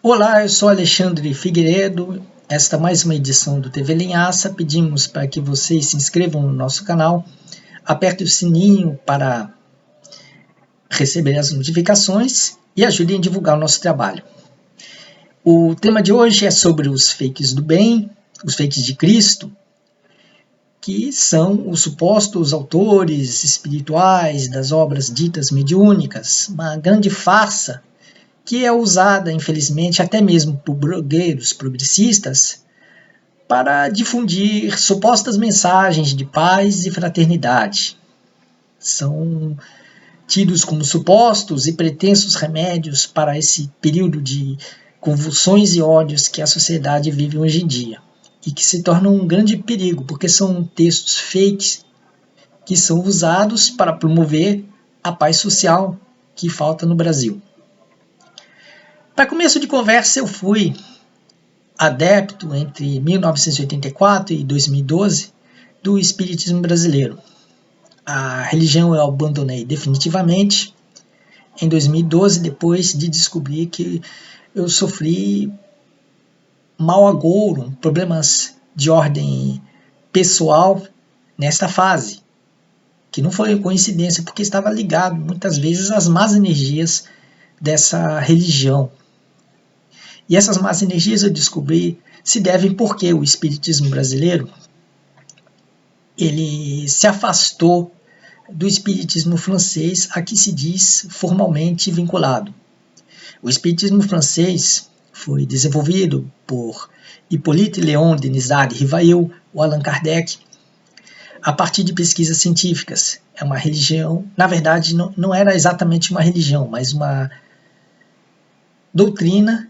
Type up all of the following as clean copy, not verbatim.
Olá, eu sou Alexandre Figueiredo. Esta é mais uma edição do TV Linhaça. Pedimos para que vocês se inscrevam no nosso canal, apertem o sininho para receber as notificações e ajudem a divulgar o nosso trabalho. O tema de hoje é sobre os fakes do bem, os fakes de Cristo, que são os supostos autores espirituais das obras ditas mediúnicas, uma grande farsa que é usada, infelizmente, até mesmo por blogueiros progressistas para difundir supostas mensagens de paz e fraternidade. São tidos como supostos e pretensos remédios para esse período de convulsões e ódios que a sociedade vive hoje em dia, e que se tornam um grande perigo, porque são textos fakes que são usados para promover a paz social que falta no Brasil. Para começo de conversa, eu fui adepto entre 1984 e 2012 do espiritismo brasileiro. A religião eu abandonei definitivamente em 2012, depois de descobrir que eu sofri mau agouro, problemas de ordem pessoal nesta fase, que não foi coincidência, porque estava ligado muitas vezes às más energias dessa religião. E essas más energias eu descobri se devem porque o espiritismo brasileiro ele se afastou do espiritismo francês a que se diz formalmente vinculado. O espiritismo francês foi desenvolvido por Hippolyte Léon Denisard Rivail, o Allan Kardec, a partir de pesquisas científicas. É uma religião, na verdade não era exatamente uma religião, mas uma doutrina.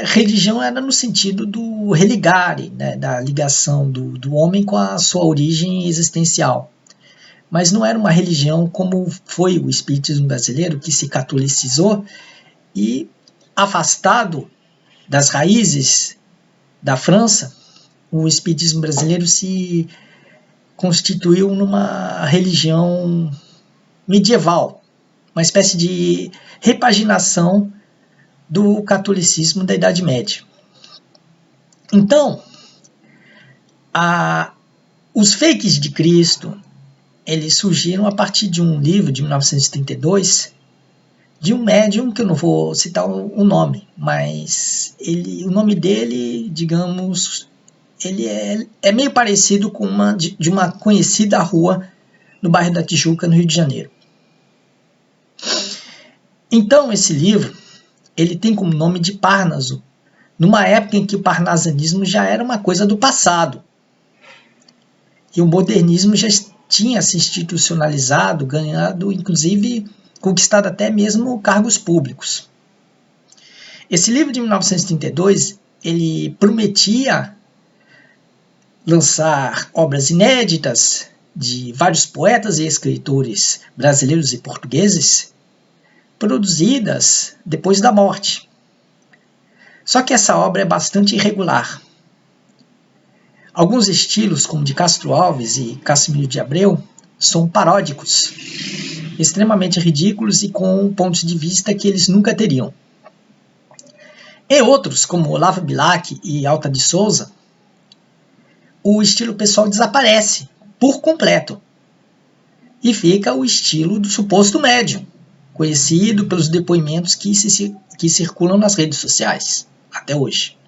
Religião era no sentido do religare, né, da ligação do homem com a sua origem existencial. Mas não era uma religião como foi o espiritismo brasileiro, que se catolicizou e, afastado das raízes da França, o espiritismo brasileiro se constituiu numa religião medieval, uma espécie de repaginação do catolicismo da Idade Média. Então, os fakes de Cristo, eles surgiram a partir de um livro de 1932, de um médium, que eu não vou citar o nome, mas o nome dele, digamos, ele é meio parecido com de uma conhecida rua no bairro da Tijuca, no Rio de Janeiro. Então, esse livro ele tem como nome de Parnaso, numa época em que o parnasianismo já era uma coisa do passado. E o modernismo já tinha se institucionalizado, ganhado, inclusive, conquistado até mesmo cargos públicos. Esse livro de 1932, ele prometia lançar obras inéditas de vários poetas e escritores brasileiros e portugueses, produzidas depois da morte. Só que essa obra é bastante irregular. Alguns estilos, como de Castro Alves e Cassimiro de Abreu, são paródicos, extremamente ridículos e com pontos de vista que eles nunca teriam. Em outros, como Olavo Bilac e Alta de Souza, o estilo pessoal desaparece por completo e fica o estilo do suposto médium, conhecido pelos depoimentos que circulam nas redes sociais, até hoje.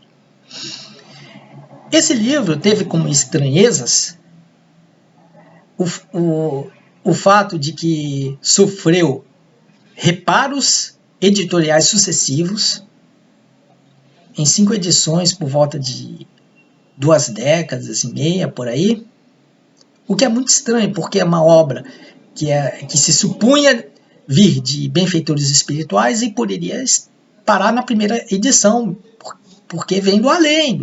Esse livro teve como estranhezas o fato de que sofreu reparos editoriais sucessivos, em 5 edições por volta de 2 décadas e meia, por aí, o que é muito estranho, porque é uma obra que se supunha vir de benfeitores espirituais e poderia parar na primeira edição, porque vem do além,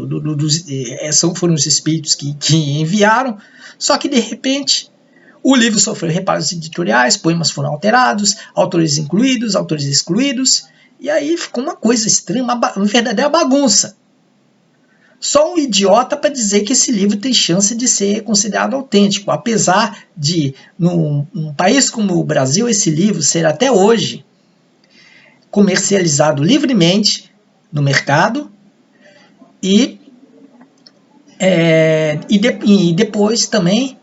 foram os espíritos que enviaram, só que de repente o livro sofreu reparos editoriais, poemas foram alterados, autores incluídos, autores excluídos, e aí ficou uma coisa estranha, uma verdadeira bagunça. Só um idiota para dizer que esse livro tem chance de ser considerado autêntico, apesar de, num país como o Brasil, esse livro ser até hoje comercializado livremente no mercado e depois também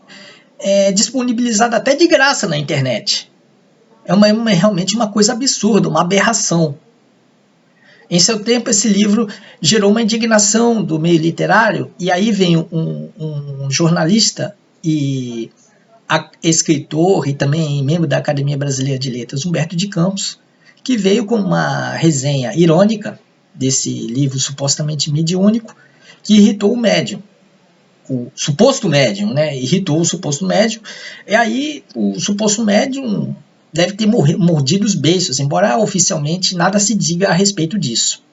disponibilizado até de graça na internet. Realmente uma coisa absurda, uma aberração. Em seu tempo, esse livro gerou uma indignação do meio literário, e aí vem um jornalista e escritor e também membro da Academia Brasileira de Letras, Humberto de Campos, que veio com uma resenha irônica desse livro supostamente mediúnico, que irritou o médium. O suposto médium, né? Irritou o suposto médium, e aí o suposto médium deve ter mordido os beiços, embora oficialmente nada se diga a respeito disso.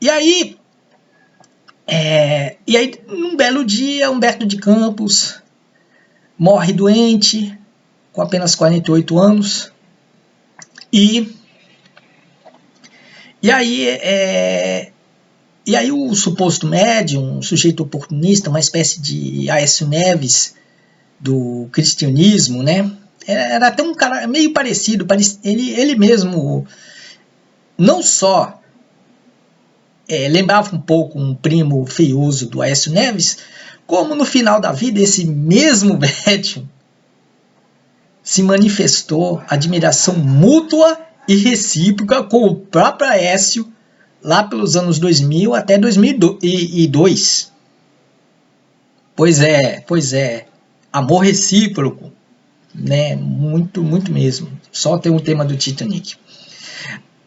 E aí, num belo dia, Humberto de Campos morre doente, com apenas 48 anos, e aí o suposto médium, um sujeito oportunista, uma espécie de Aécio Neves do cristianismo, né? Era até um cara meio parecido, ele mesmo não só lembrava um pouco um primo feioso do Aécio Neves, como no final da vida esse mesmo médium se manifestou admiração mútua e recíproca com o próprio Aécio lá pelos anos 2000 até 2002. Pois é, amor recíproco, né? Muito, muito mesmo. Só tem um tema do Titanic.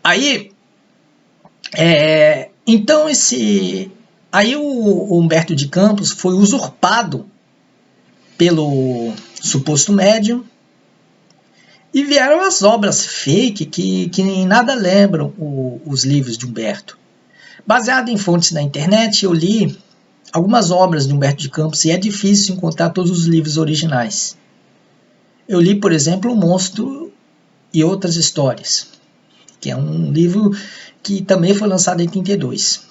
Aí, então aí o Humberto de Campos foi usurpado pelo suposto médium e vieram as obras fake que em nada lembram os livros de Humberto. Baseado em fontes na internet, eu li algumas obras de Humberto de Campos e é difícil encontrar todos os livros originais. Eu li, por exemplo, O Monstro e Outras Histórias, que é um livro que também foi lançado em 1932.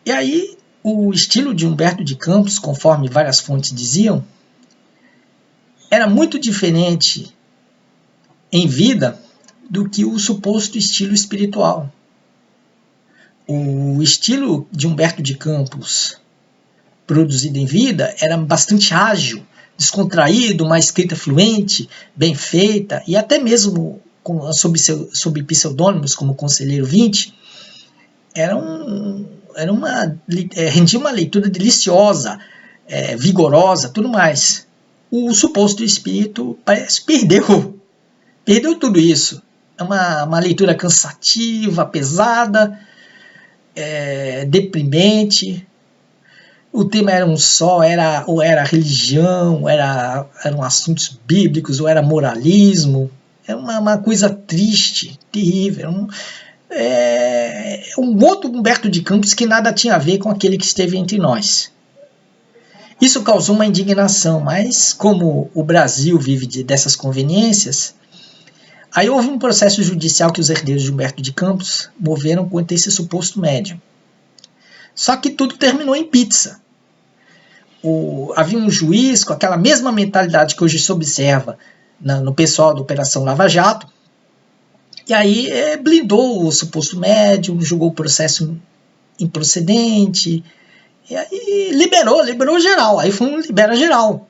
E aí, o estilo de Humberto de Campos, conforme várias fontes diziam, era muito diferente em vida do que o suposto estilo espiritual. O estilo de Humberto de Campos, produzido em vida, era bastante ágil, descontraído, uma escrita fluente, bem feita, e até mesmo sob pseudônimos como Conselheiro 20, rendia uma leitura deliciosa, vigorosa, tudo mais. O suposto espírito parece perdeu tudo isso. É uma leitura cansativa, pesada, deprimente. O tema era um só, ou era religião, eram assuntos bíblicos, ou era moralismo. É uma coisa triste, terrível. Um outro Humberto de Campos que nada tinha a ver com aquele que esteve entre nós. Isso causou uma indignação, mas como o Brasil vive dessas conveniências, aí houve um processo judicial que os herdeiros de Humberto de Campos moveram contra esse suposto médium. Só que tudo terminou em pizza. Havia um juiz com aquela mesma mentalidade que hoje se observa no pessoal da Operação Lava Jato, e aí blindou o suposto médium, julgou o processo improcedente, e aí liberou geral, aí foi um libera geral.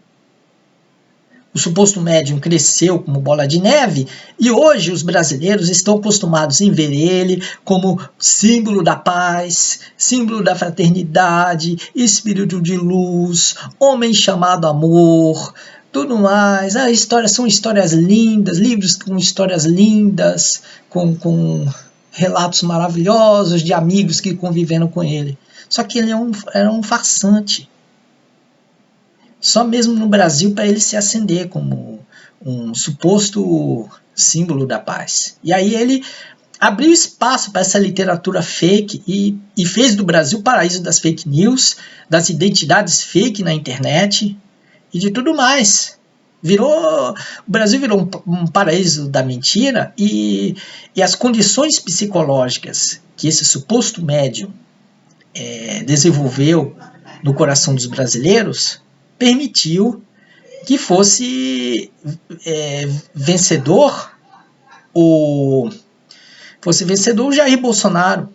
O suposto médium cresceu como bola de neve e hoje os brasileiros estão acostumados em ver ele como símbolo da paz, símbolo da fraternidade, espírito de luz, homem chamado amor, tudo mais. São histórias lindas, livros com histórias lindas, com relatos maravilhosos de amigos que conviveram com ele. Só que ele era um farsante. Só mesmo no Brasil para ele se acender como um suposto símbolo da paz. E aí ele abriu espaço para essa literatura fake e fez do Brasil o paraíso das fake news, das identidades fake na internet e de tudo mais. O Brasil virou um paraíso da mentira e as condições psicológicas que esse suposto médium desenvolveu no coração dos brasileiros permitiu que fosse vencedor o fosse vencedor, o Jair Bolsonaro,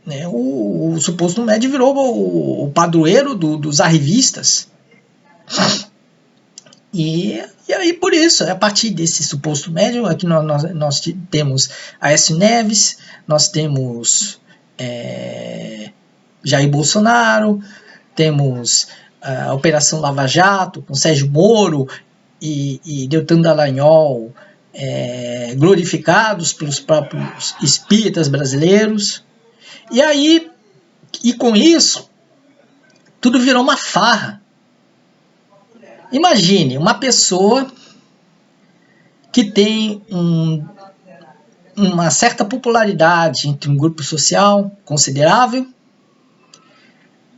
né? O suposto médium virou o padroeiro dos arrivistas. E aí, por isso, a partir desse suposto médium, aqui nós temos Aécio Neves, nós temos Jair Bolsonaro, temos a Operação Lava Jato, com Sérgio Moro e Deltan Dallagnol, glorificados pelos próprios espíritas brasileiros. E aí, e com isso, tudo virou uma farra. Imagine uma pessoa que tem uma certa popularidade entre um grupo social considerável,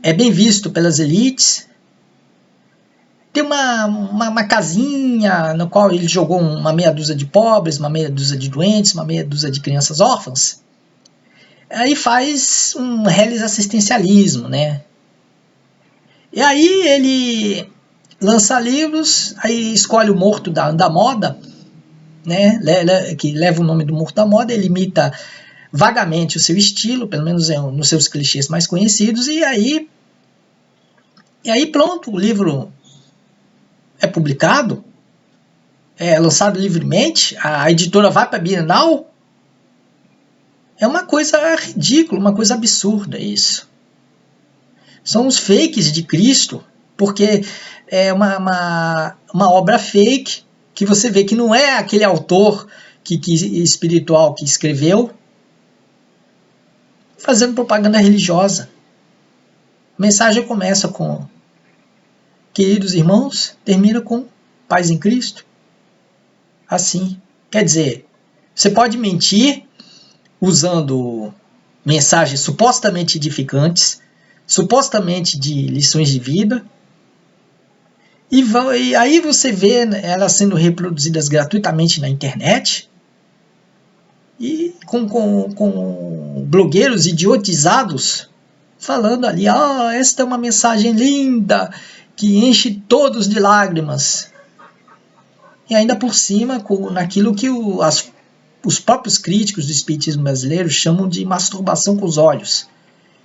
é bem visto pelas elites, tem uma casinha na qual ele jogou uma meia dúzia de pobres, uma meia dúzia de doentes, uma meia dúzia de crianças órfãs. Aí faz um reles assistencialismo, né? E aí ele lança livros, aí escolhe o morto da moda, né? Que leva o nome do morto da moda, ele imita vagamente o seu estilo, pelo menos nos seus clichês mais conhecidos, e aí pronto, o livro é publicado, é lançado livremente, a editora vai para a Bienal. É uma coisa ridícula, uma coisa absurda isso. São os fakes de Cristo, porque é uma obra fake, que você vê que não é aquele autor espiritual que escreveu, fazendo propaganda religiosa. A mensagem começa com queridos irmãos, termina com paz em Cristo. Assim, quer dizer, você pode mentir usando mensagens supostamente edificantes, supostamente de lições de vida, e aí você vê elas sendo reproduzidas gratuitamente na internet, e com blogueiros idiotizados falando ali, esta é uma mensagem linda, que enche todos de lágrimas. E ainda por cima, naquilo que os próprios críticos do espiritismo brasileiro chamam de masturbação com os olhos,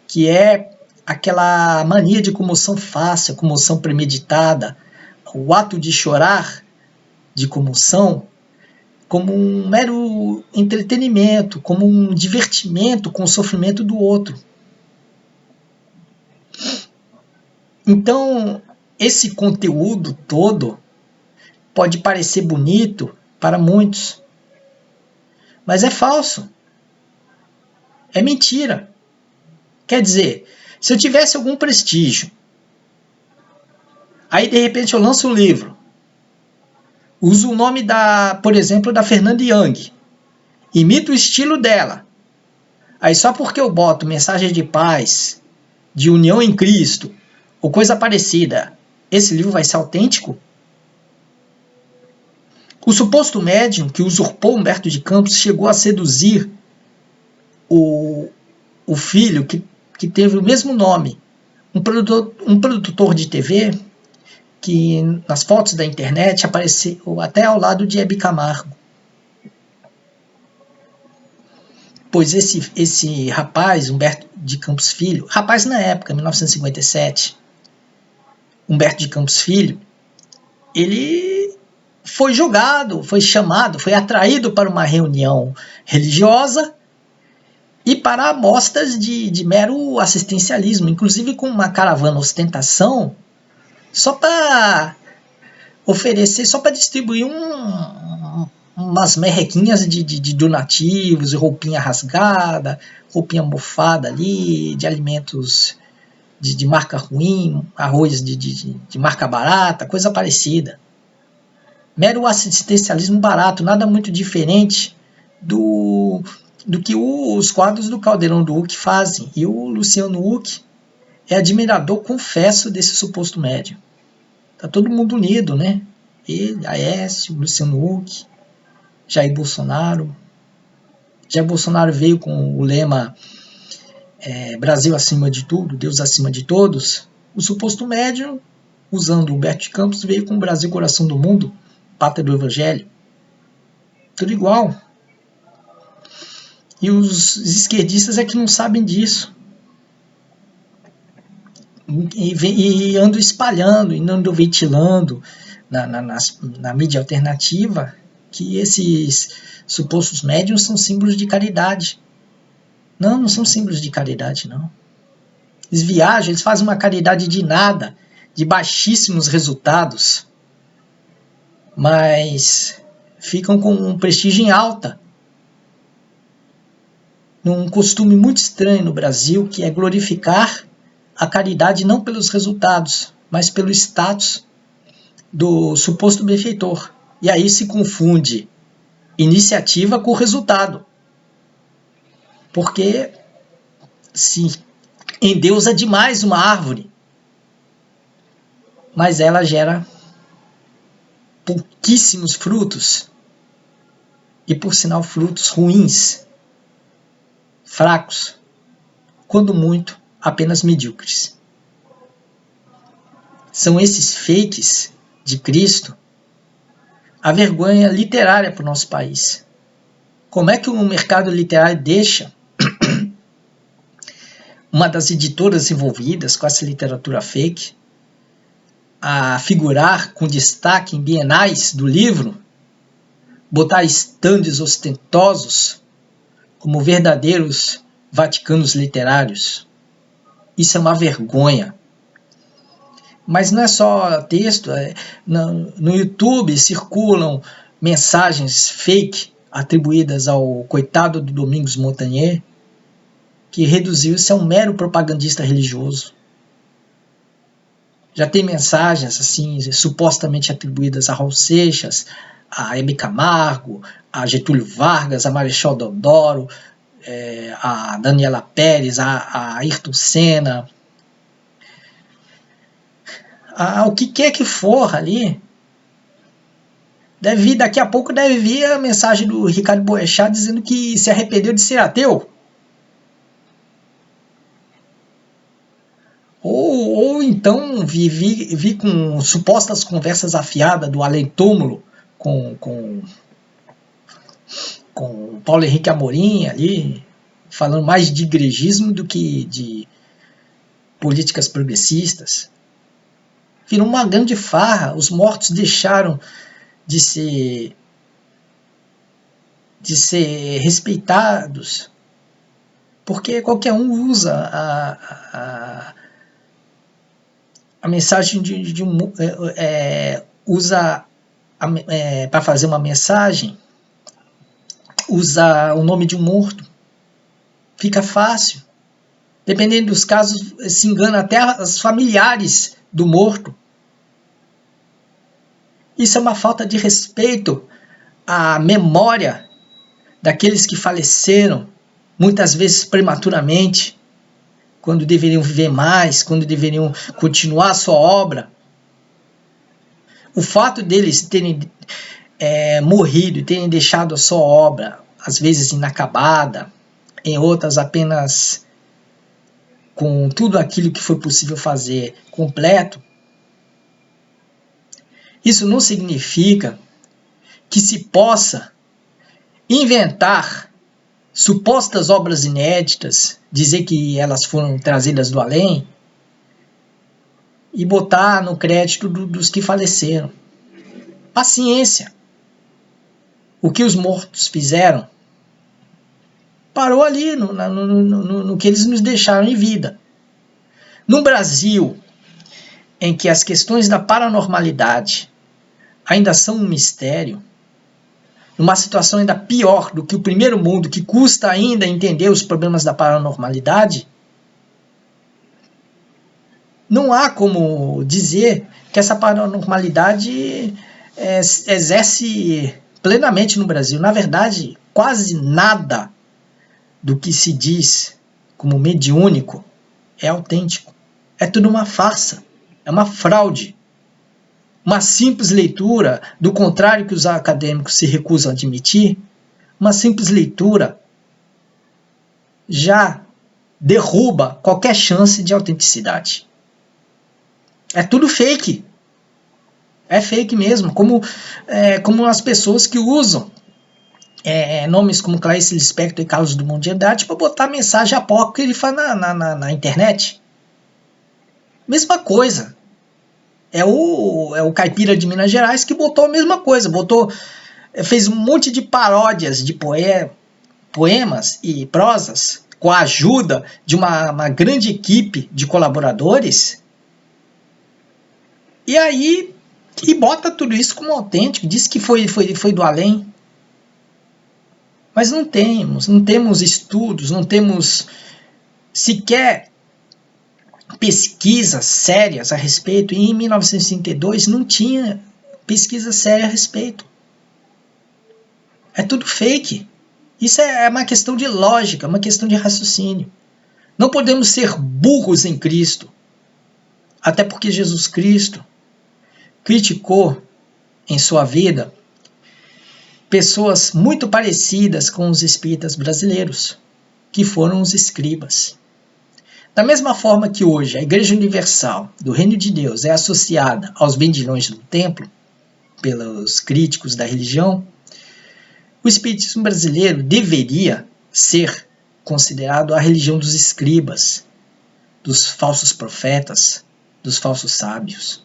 que é aquela mania de comoção fácil, comoção premeditada, o ato de chorar de comoção como um mero entretenimento, como um divertimento com o sofrimento do outro. Então, esse conteúdo todo pode parecer bonito para muitos, mas é falso. É mentira. Quer dizer, se eu tivesse algum prestígio, aí de repente eu lanço um livro, uso o nome por exemplo, da Fernanda Young, imito o estilo dela, aí só porque eu boto mensagem de paz, de união em Cristo, ou coisa parecida, esse livro vai ser autêntico? O suposto médium que usurpou Humberto de Campos chegou a seduzir o filho que teve o mesmo nome, um produtor de TV que nas fotos da internet apareceu até ao lado de Hebe Camargo. Pois esse rapaz, Humberto de Campos Filho, rapaz na época, 1957, Humberto de Campos Filho, ele foi jogado, foi chamado, foi atraído para uma reunião religiosa e para amostras de mero assistencialismo, inclusive com uma caravana ostentação, só para oferecer, só para distribuir umas merrequinhas de donativos, roupinha rasgada, roupinha mofada ali, de alimentos de marca ruim, arroz de marca barata, coisa parecida. Mero assistencialismo barato, nada muito diferente do que os quadros do Caldeirão do Huck fazem. E o Luciano Huck é admirador, confesso, desse suposto médium. Tá todo mundo unido, né? Ele, Aécio, Luciano Huck, Jair Bolsonaro. Jair Bolsonaro veio com o lema Brasil acima de tudo, Deus acima de todos. O suposto médium, usando Humberto de Campos, veio com o Brasil coração do mundo, pátria do Evangelho. Tudo igual. E os esquerdistas é que não sabem disso. E andam espalhando, e andam ventilando na mídia alternativa que esses supostos médiuns são símbolos de caridade. Não, não são símbolos de caridade, não. Eles viajam, eles fazem uma caridade de nada, de baixíssimos resultados, mas ficam com um prestígio em alta. Num costume muito estranho no Brasil, que é glorificar a caridade não pelos resultados, mas pelo status do suposto benfeitor. E aí se confunde iniciativa com resultado. Porque se endeusa demais uma árvore, mas ela gera pouquíssimos frutos, e por sinal frutos ruins, fracos, quando muito, apenas medíocres. São esses fakes de Cristo a vergonha literária para o nosso país. Como é que o mercado literário deixa uma das editoras envolvidas com essa literatura fake a figurar com destaque em bienais do livro, botar estandes ostentosos como verdadeiros vaticanos literários? Isso é uma vergonha. Mas não é só texto, no YouTube circulam mensagens fake atribuídas ao coitado do Domingos Montagnier, que reduziu-se a um mero propagandista religioso. Já tem mensagens assim, supostamente atribuídas a Raul Seixas, a Hebe Camargo, a Getúlio Vargas, a Marechal Deodoro, a Daniela Pérez, a Ayrton Senna, o que quer que for ali. Daqui a pouco deve vir a mensagem do Ricardo Boechat dizendo que se arrependeu de ser ateu. Ou então vi com supostas conversas afiadas do além-túmulo com o Paulo Henrique Amorim ali, falando mais de igrejismo do que de políticas progressistas. Virou uma grande farra, os mortos deixaram de ser respeitados, porque qualquer um usa a mensagem usa para fazer uma mensagem, usa o nome de um morto, fica fácil. Dependendo dos casos, se engana até os familiares do morto. Isso é uma falta de respeito à memória daqueles que faleceram, muitas vezes prematuramente, quando deveriam viver mais, quando deveriam continuar a sua obra. O fato deles terem morrido e terem deixado a sua obra, às vezes inacabada, em outras apenas com tudo aquilo que foi possível fazer completo, isso não significa que se possa inventar supostas obras inéditas, dizer que elas foram trazidas do além e botar no crédito dos que faleceram. Paciência. O que os mortos fizeram parou ali no que eles nos deixaram em vida. No Brasil, em que as questões da paranormalidade ainda são um mistério, numa situação ainda pior do que o primeiro mundo, que custa ainda entender os problemas da paranormalidade, não há como dizer que essa paranormalidade exerce plenamente no Brasil. Na verdade, quase nada do que se diz como mediúnico é autêntico. É tudo uma farsa, é uma fraude. Uma simples leitura, do contrário que os acadêmicos se recusam a admitir, uma simples leitura já derruba qualquer chance de autenticidade. É tudo fake. É fake mesmo, como as pessoas que usam nomes como Clarice Lispector e Carlos Drummond de Andrade para botar mensagem apócrifa na internet. Mesma coisa. É o caipira de Minas Gerais que botou a mesma coisa. Fez um monte de paródias de poemas e prosas com a ajuda de uma grande equipe de colaboradores. E aí, bota tudo isso como autêntico, diz que foi do além. Mas não temos estudos, não temos sequer pesquisas sérias a respeito. E em 1932 não tinha pesquisa séria a respeito. É tudo fake. Isso é uma questão de lógica, uma questão de raciocínio. Não podemos ser burros em Cristo. Até porque Jesus Cristo criticou em sua vida pessoas muito parecidas com os espíritas brasileiros, que foram os escribas. Da mesma forma que hoje a Igreja Universal do Reino de Deus é associada aos vendilhões do templo, pelos críticos da religião, o espiritismo brasileiro deveria ser considerado a religião dos escribas, dos falsos profetas, dos falsos sábios.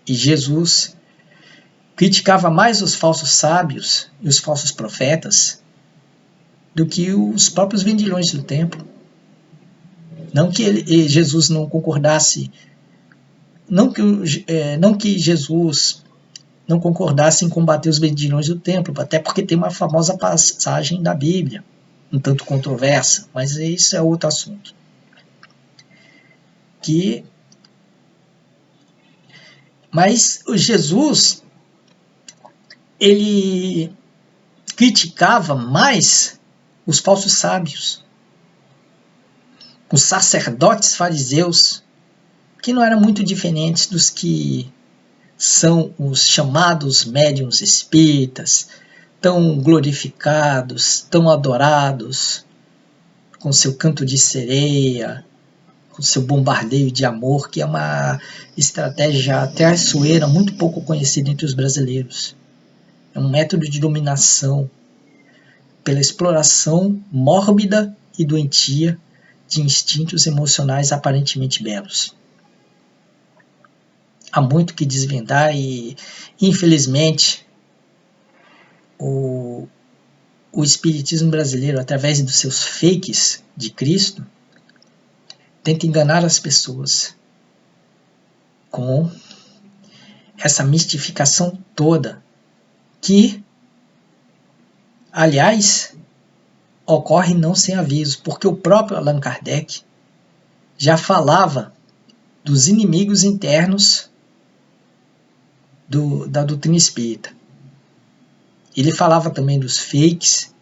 E Jesus criticava mais os falsos sábios e os falsos profetas do que os próprios vendilhões do templo. Não que Jesus não concordasse, não que Jesus não concordasse em combater os vendilhões do templo, até porque tem uma famosa passagem da Bíblia, um tanto controversa, mas isso é outro assunto. Mas o Jesus, ele criticava mais os falsos sábios, os sacerdotes fariseus, que não eram muito diferentes dos que são os chamados médiuns espíritas, tão glorificados, tão adorados, com seu canto de sereia, com seu bombardeio de amor, que é uma estratégia traiçoeira muito pouco conhecida entre os brasileiros. É um método de dominação pela exploração mórbida e doentia de instintos emocionais aparentemente belos. Há muito que desvendar e, infelizmente, o espiritismo brasileiro, através dos seus fakes de Cristo, tenta enganar as pessoas com essa mistificação toda que, aliás, ocorre não sem aviso, porque o próprio Allan Kardec já falava dos inimigos internos da doutrina espírita. Ele falava também dos fakes,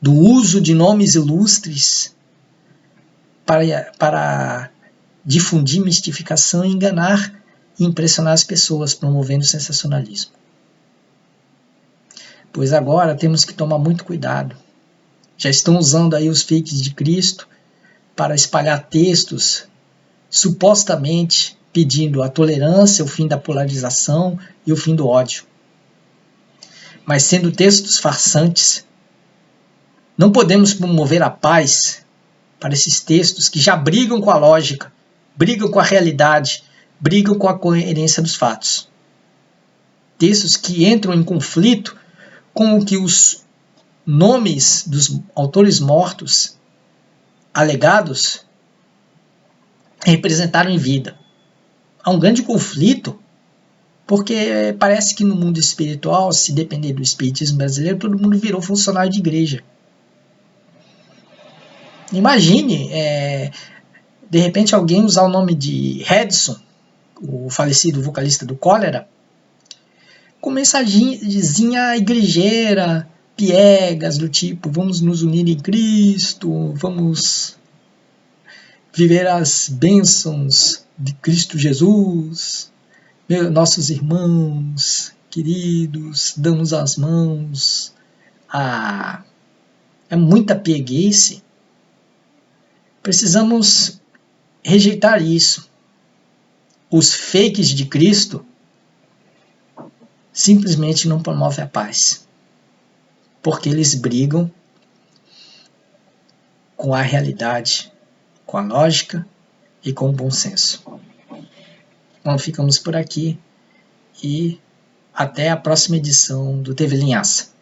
do uso de nomes ilustres para difundir mistificação, enganar e impressionar as pessoas, promovendo o sensacionalismo. Pois agora temos que tomar muito cuidado. Já estão usando aí os fakes de Cristo para espalhar textos supostamente pedindo a tolerância, o fim da polarização e o fim do ódio. Mas sendo textos farsantes, não podemos promover a paz para esses textos que já brigam com a lógica, brigam com a realidade, brigam com a coerência dos fatos. Textos que entram em conflito com o que os nomes dos autores mortos, alegados, representaram em vida. Há um grande conflito, porque parece que no mundo espiritual, se depender do espiritismo brasileiro, todo mundo virou funcionário de igreja. Imagine, de repente, alguém usar o nome de Redson, o falecido vocalista do Cólera, com mensagenzinha igrejeira, piegas, do tipo, vamos nos unir em Cristo, vamos viver as bênçãos de Cristo Jesus, nossos irmãos queridos, damos as mãos. É muita pieguice. Precisamos rejeitar isso. Os fakes de Cristo simplesmente não promovem a paz. porque eles brigam com a realidade, com a lógica e com o bom senso. Então ficamos por aqui e até a próxima edição do TV Linhaça.